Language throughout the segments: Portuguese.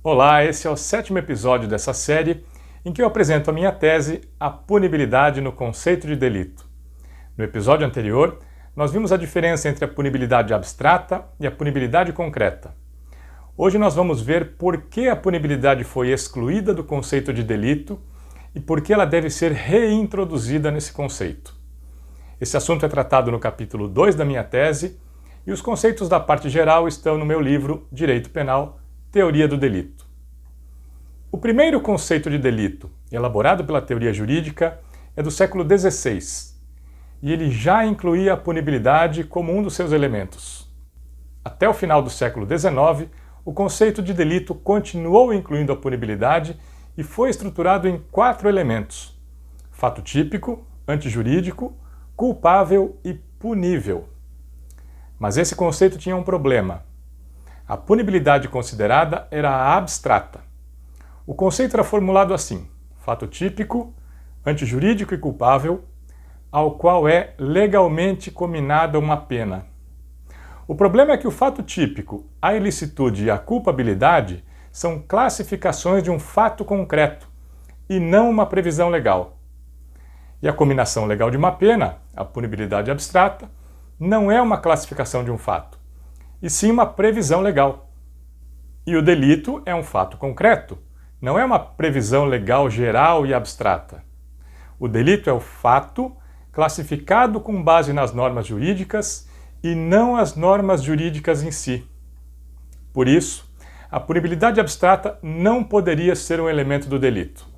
Olá, esse é o 7º episódio dessa série em que eu apresento a minha tese A Punibilidade no Conceito de Delito. No episódio anterior, nós vimos a diferença entre a punibilidade abstrata e a punibilidade concreta. Hoje nós vamos ver por que a punibilidade foi excluída do conceito de delito e por que ela deve ser reintroduzida nesse conceito. Esse assunto é tratado no capítulo 2 da minha tese e os conceitos da parte geral estão no meu livro Direito Penal, Teoria do Delito. O primeiro conceito de delito, elaborado pela teoria jurídica, é do século XVI, e ele já incluía a punibilidade como um dos seus elementos. Até o final do século XIX, o conceito de delito continuou incluindo a punibilidade e foi estruturado em 4 elementos: fato típico, antijurídico, culpável e punível. Mas esse conceito tinha um problema. A punibilidade considerada era a abstrata. O conceito era formulado assim: fato típico, antijurídico e culpável, ao qual é legalmente cominada uma pena. O problema é que o fato típico, a ilicitude e a culpabilidade são classificações de um fato concreto e não uma previsão legal. E a cominação legal de uma pena, a punibilidade abstrata, não é uma classificação de um fato, e sim uma previsão legal. E o delito é um fato concreto, não é uma previsão legal geral e abstrata. O delito é o fato classificado com base nas normas jurídicas e não as normas jurídicas em si. Por isso, a punibilidade abstrata não poderia ser um elemento do delito.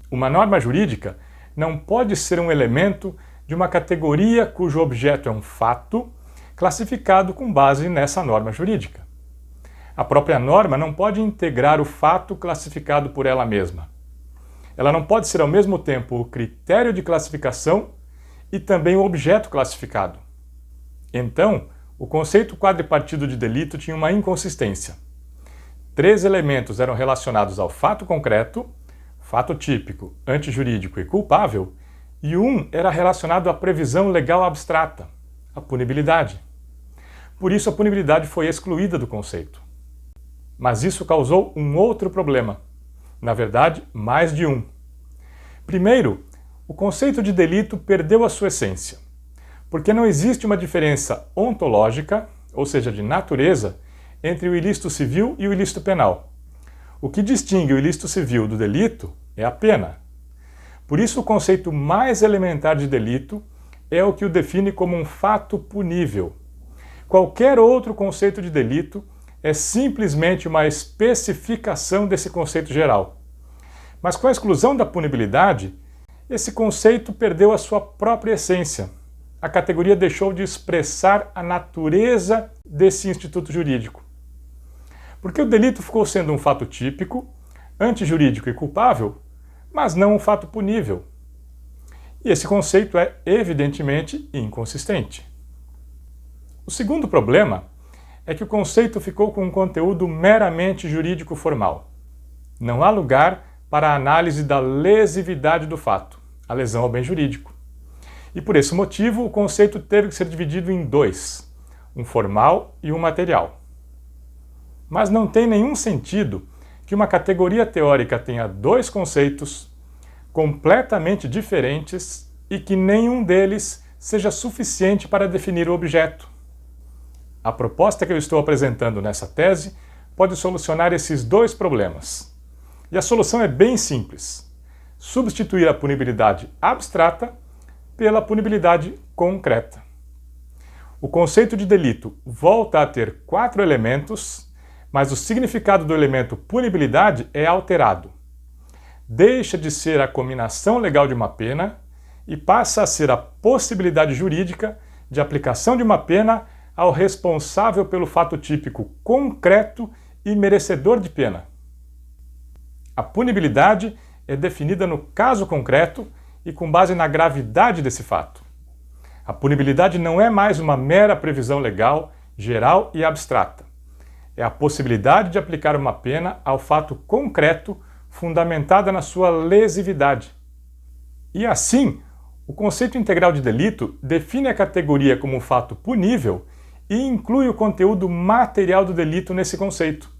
Uma norma jurídica não pode ser um elemento de uma categoria cujo objeto é um fato classificado com base nessa norma jurídica. A própria norma não pode integrar o fato classificado por ela mesma. Ela não pode ser ao mesmo tempo o critério de classificação e também o objeto classificado. Então, o conceito quadripartido de delito tinha uma inconsistência. 3 elementos eram relacionados ao fato concreto, fato típico, antijurídico e culpável, e um era relacionado à previsão legal abstrata, a punibilidade. Por isso a punibilidade foi excluída do conceito. Mas isso causou um outro problema. Na verdade, mais de um. Primeiro, o conceito de delito perdeu a sua essência, porque não existe uma diferença ontológica, ou seja, de natureza, entre o ilícito civil e o ilícito penal. O que distingue o ilícito civil do delito é a pena. Por isso, o conceito mais elementar de delito é o que o define como um fato punível. Qualquer outro conceito de delito é simplesmente uma especificação desse conceito geral. Mas com a exclusão da punibilidade, esse conceito perdeu a sua própria essência. A categoria deixou de expressar a natureza desse instituto jurídico. Porque o delito ficou sendo um fato típico, antijurídico e culpável, mas não um fato punível. E esse conceito é, evidentemente, inconsistente. O segundo problema é que o conceito ficou com um conteúdo meramente jurídico-formal. Não há lugar para a análise da lesividade do fato, a lesão ao bem jurídico. E por esse motivo, o conceito teve que ser dividido em 2, um formal e um material. Mas não tem nenhum sentido que uma categoria teórica tenha 2 conceitos completamente diferentes e que nenhum deles seja suficiente para definir o objeto. A proposta que eu estou apresentando nessa tese pode solucionar esses 2 problemas. E a solução é bem simples: substituir a punibilidade abstrata pela punibilidade concreta. O conceito de delito volta a ter 4 elementos, mas o significado do elemento punibilidade é alterado. Deixa de ser a cominação legal de uma pena e passa a ser a possibilidade jurídica de aplicação de uma pena ao responsável pelo fato típico concreto e merecedor de pena. A punibilidade é definida no caso concreto e com base na gravidade desse fato. A punibilidade não é mais uma mera previsão legal, geral e abstrata. É a possibilidade de aplicar uma pena ao fato concreto fundamentada na sua lesividade. E assim, o conceito integral de delito define a categoria como um fato punível e inclui o conteúdo material do delito nesse conceito.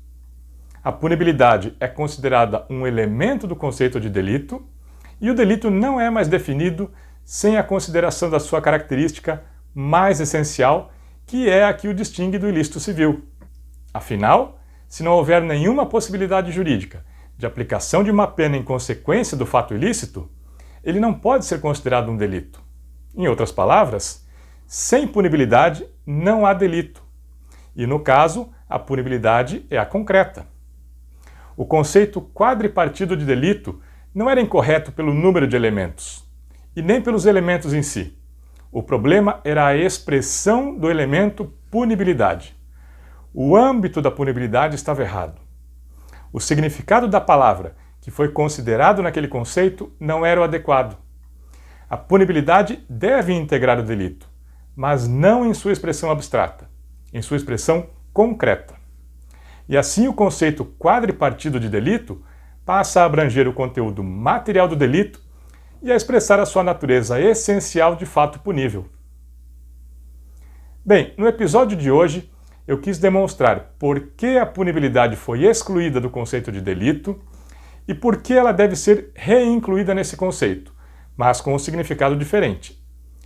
A punibilidade é considerada um elemento do conceito de delito e o delito não é mais definido sem a consideração da sua característica mais essencial, que é a que o distingue do ilícito civil. Afinal, se não houver nenhuma possibilidade jurídica de aplicação de uma pena em consequência do fato ilícito, ele não pode ser considerado um delito. Em outras palavras, sem punibilidade não há delito. E no caso, a punibilidade é a concreta. O conceito quadripartido de delito não era incorreto pelo número de elementos, e nem pelos elementos em si. O problema era a expressão do elemento punibilidade. O âmbito da punibilidade estava errado. O significado da palavra que foi considerado naquele conceito não era o adequado. A punibilidade deve integrar o delito, mas não em sua expressão abstrata, em sua expressão concreta. E assim o conceito quadripartido de delito passa a abranger o conteúdo material do delito e a expressar a sua natureza essencial de fato punível. Bem, no episódio de hoje eu quis demonstrar por que a punibilidade foi excluída do conceito de delito e por que ela deve ser reincluída nesse conceito, mas com um significado diferente.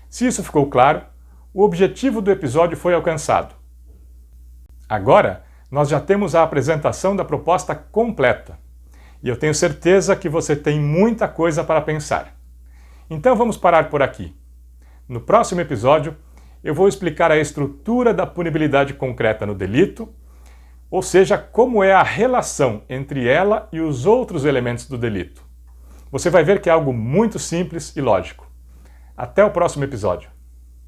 Se isso ficou claro, o objetivo do episódio foi alcançado. Agora, nós já temos a apresentação da proposta completa. E eu tenho certeza que você tem muita coisa para pensar. Então vamos parar por aqui. No próximo episódio, eu vou explicar a estrutura da punibilidade concreta no delito, ou seja, como é a relação entre ela e os outros elementos do delito. Você vai ver que é algo muito simples e lógico. Até o próximo episódio.